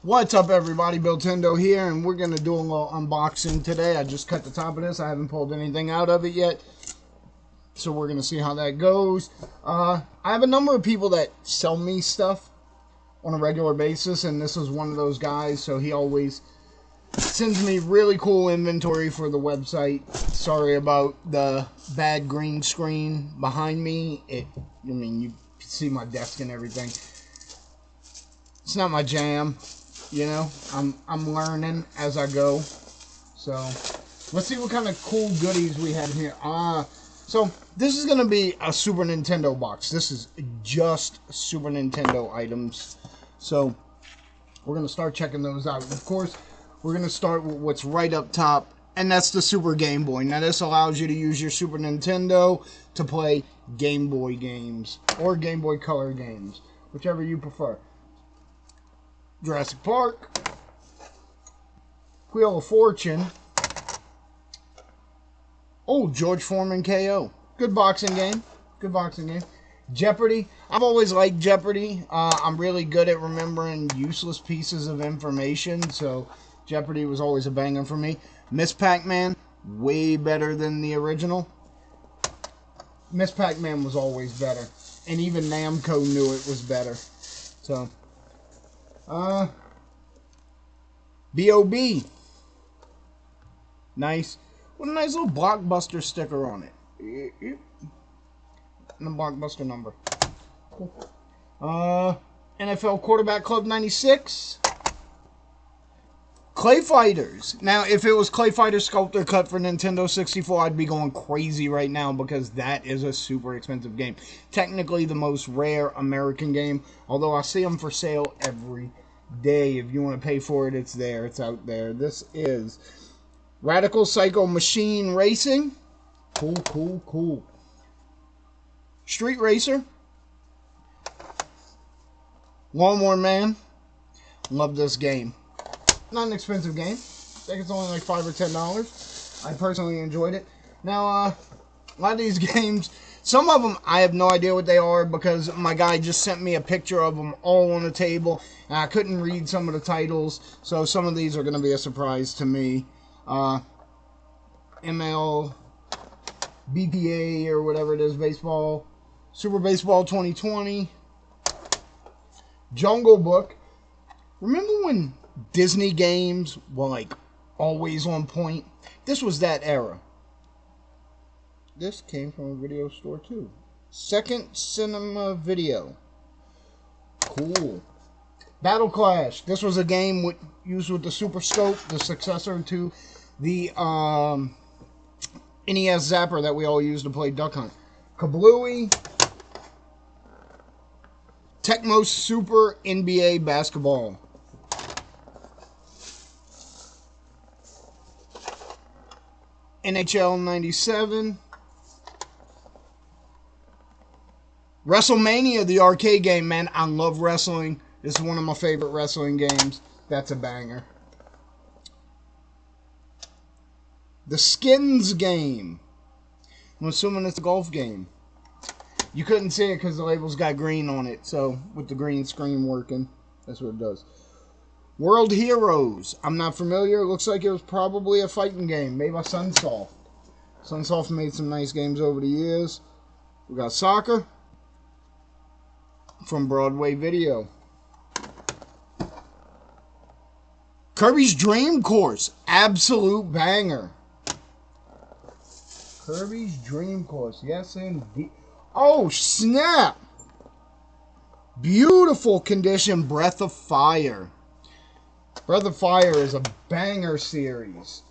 What's up, everybody? Tendo here, and we're going to do a little unboxing today. I just cut the top of this. I haven't pulled anything out of it yet, so we're going to see how that goes. I have a number of people that sell me stuff on a regular basis, and this is one of those guys, so he always sends me really cool inventory for the website. Sorry about the bad green screen behind me. You can see my desk and everything. It's not my jam. You know, I'm learning as I go. So let's see what kind of cool goodies we have here. So this is gonna be a Super Nintendo box. This is just Super Nintendo items. So we're gonna start checking those out. Of course, we're gonna start with what's right up top, and that's the Super Game Boy. Now this allows you to use your Super Nintendo to play Game Boy games or Game Boy Color games, whichever you prefer. Jurassic Park, Wheel of Fortune, oh, George Foreman KO. Good boxing game. Good boxing game. Jeopardy. I've always liked Jeopardy. I'm really good at remembering useless pieces of information, so Jeopardy was always a banger for me. Miss Pac-Man, way better than the original. Miss Pac-Man was always better, and even Namco knew it was better. So B.O.B. Nice. What a nice little Blockbuster sticker on it. And the Blockbuster number. Cool. NFL Quarterback Club 96. Clay Fighters. Now, if it was Clay Fighter Sculptor Cut for Nintendo 64, I'd be going crazy right now because that is a super expensive game. Technically the most rare American game, although I see them for sale every day. If you want to pay for it, it's there. It's out there. This is Radical Psycho Machine Racing. Cool, cool, cool. Street Racer. Lawnmower Man. Love this game. Not an expensive game. I think it's only like $5 or $10. I personally enjoyed it. Now, a lot of these games, some of them I have no idea what they are because my guy just sent me a picture of them all on the table, and I couldn't read some of the titles, so some of these are going to be a surprise to me. ML, BPA, or whatever it is, baseball, Super Baseball 2020, Jungle Book. Remember when Disney games were like always on point? This was that era. This came from a video store too. Second Cinema Video. Cool. Battle Clash. This was a game used with the Super Scope, the successor to the NES Zapper that we all used to play Duck Hunt. Kablooey. Tecmo Super NBA Basketball. NHL 97. WrestleMania, the arcade game, man. I love wrestling. This is one of my favorite wrestling games. That's a banger. The Skins game. I'm assuming it's a golf game. You couldn't see it because the label's got green on it. So, with the green screen working, that's what it does. World Heroes. I'm not familiar. It looks like it was probably a fighting game made by Sunsoft. Sunsoft made some nice games over the years. We got Soccer from Broadway Video. Kirby's Dream Course. Absolute banger. Kirby's Dream Course. Yes, indeed. Oh, snap. Beautiful condition. Breath of Fire. Breath of Fire is a banger series.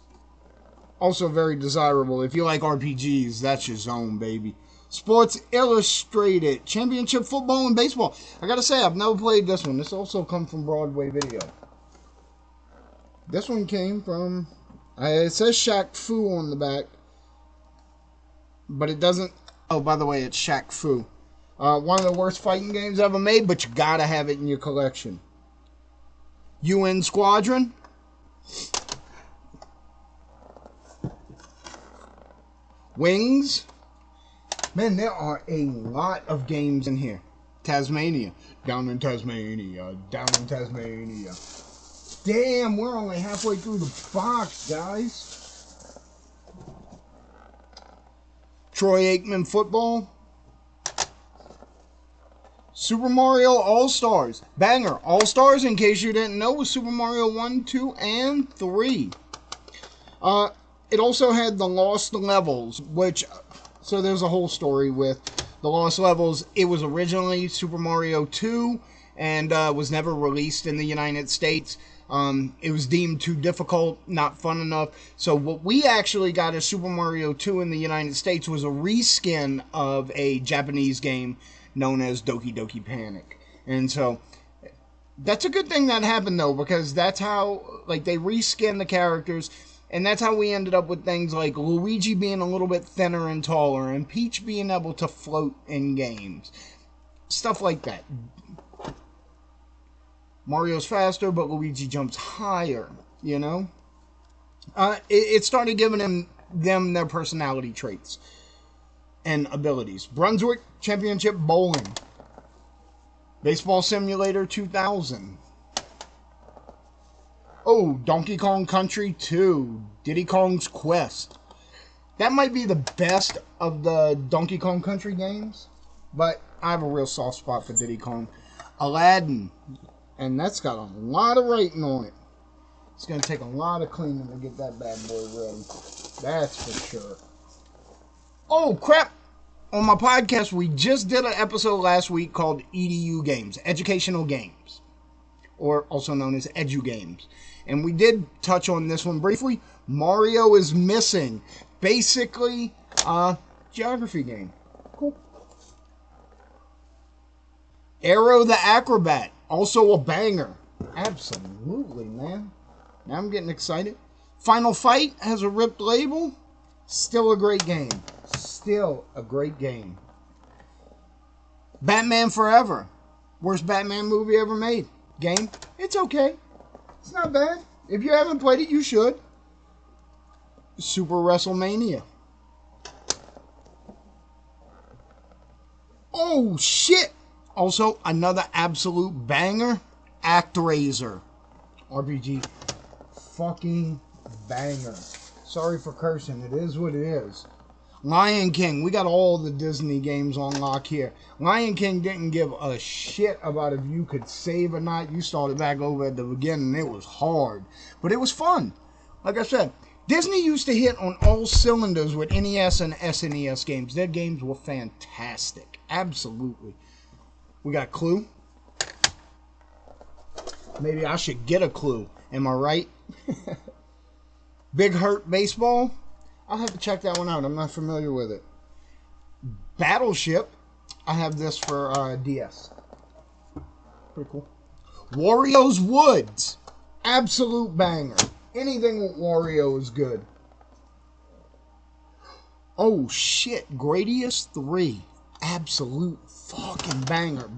Also very desirable. If you like RPGs, that's your zone, baby. Sports Illustrated. Championship Football and Baseball. I gotta say, I've never played this one. This also comes from Broadway Video. This one came from... it says Shaq Fu on the back. But it doesn't... Oh, by the way, it's Shaq Fu. One of the worst fighting games ever made, but you gotta have it in your collection. UN Squadron. Wings. Man, there are a lot of games in here. Tasmania. Down in Tasmania. Down in Tasmania. Damn, we're only halfway through the box, guys. Troy Aikman football. Super Mario All-Stars. Banger. All-Stars, in case you didn't know, was Super Mario 1, 2, and 3. It also had the Lost Levels, which... So there's a whole story with the Lost Levels. It was originally Super Mario 2 and was never released in the United States. It was deemed too difficult, not fun enough. So what we actually got as Super Mario 2 in the United States was a reskin of a Japanese game known as Doki Doki Panic. And so that's a good thing that happened, though, because that's how, like, they reskinned the characters. And that's how we ended up with things like Luigi being a little bit thinner and taller, and Peach being able to float in games. Stuff like that. Mario's faster, but Luigi jumps higher, you know? It started giving them their personality traits and abilities. Brunswick Championship Bowling. Baseball Simulator 2000. Oh, Donkey Kong Country 2, Diddy Kong's Quest. That might be the best of the Donkey Kong Country games, but I have a real soft spot for Diddy Kong. Aladdin, and that's got a lot of writing on it. It's going to take a lot of cleaning to get that bad boy ready. That's for sure. Oh, crap. On my podcast, we just did an episode last week called EDU Games, Educational Games, or also known as Edu Games. And we did touch on this one briefly. Mario is Missing. Basically, geography game. Cool. Arrow the Acrobat. Also a banger. Absolutely, man. Now I'm getting excited. Final Fight has a ripped label. Still a great game. Still a great game. Batman Forever. Worst Batman movie ever made. Game. It's okay. It's not bad. If you haven't played it, you should. Super WrestleMania. Oh, shit. Also, another absolute banger. ActRaiser. RPG. Fucking banger. Sorry for cursing. It is what it is. Lion King. We got all the Disney games on lock here. Lion King didn't give a shit about if you could save or not. You started back over at the beginning. It was hard. But it was fun. Like I said, Disney used to hit on all cylinders with NES and SNES games. Their games were fantastic. Absolutely. We got Clue. Maybe I should get a Clue. Am I right? Big Hurt Baseball. I'll have to check that one out. I'm not familiar with it. Battleship. I have this for DS. Pretty cool. Wario's Woods. Absolute banger. Anything with Wario is good. Oh, shit. Gradius 3. Absolute fucking banger.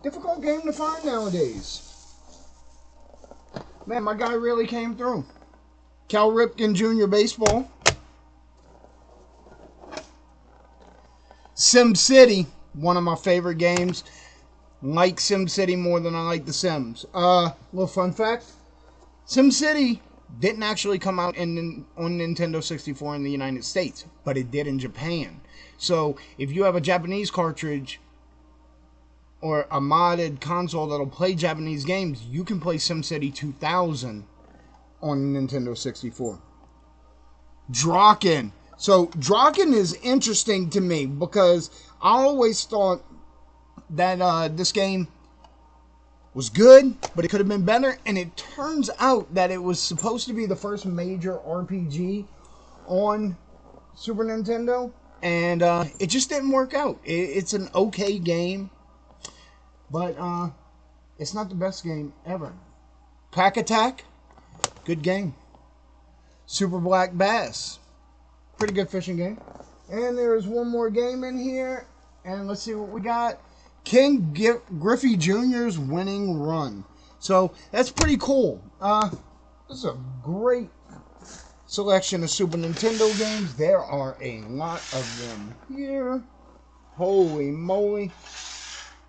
Difficult game to find nowadays. Man, my guy really came through. Cal Ripken Jr. Baseball. SimCity, one of my favorite games. Like SimCity more than I like The Sims. Little fun fact. SimCity didn't actually come out on Nintendo 64 in the United States, but it did in Japan. So, if you have a Japanese cartridge or a modded console that'll play Japanese games, you can play SimCity 2000 on Nintendo 64. Draken. So, Draken is interesting to me because I always thought that this game was good, but it could have been better. And it turns out that it was supposed to be the first major RPG on Super Nintendo. And it just didn't work out. It's an okay game, but it's not the best game ever. Pack Attack. Good game. Super Black Bass. Pretty good fishing game. And there's one more game in here. And let's see what we got. King Griffey Jr.'s Winning Run. So, that's pretty cool. This is a great selection of Super Nintendo games. There are a lot of them here. Holy moly.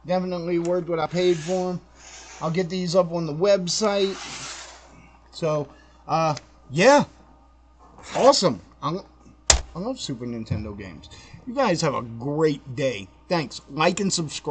Definitely worth what I paid for them. I'll get these up on the website. So, yeah. Awesome. I love Super Nintendo games. You guys have a great day. Thanks. Like and subscribe.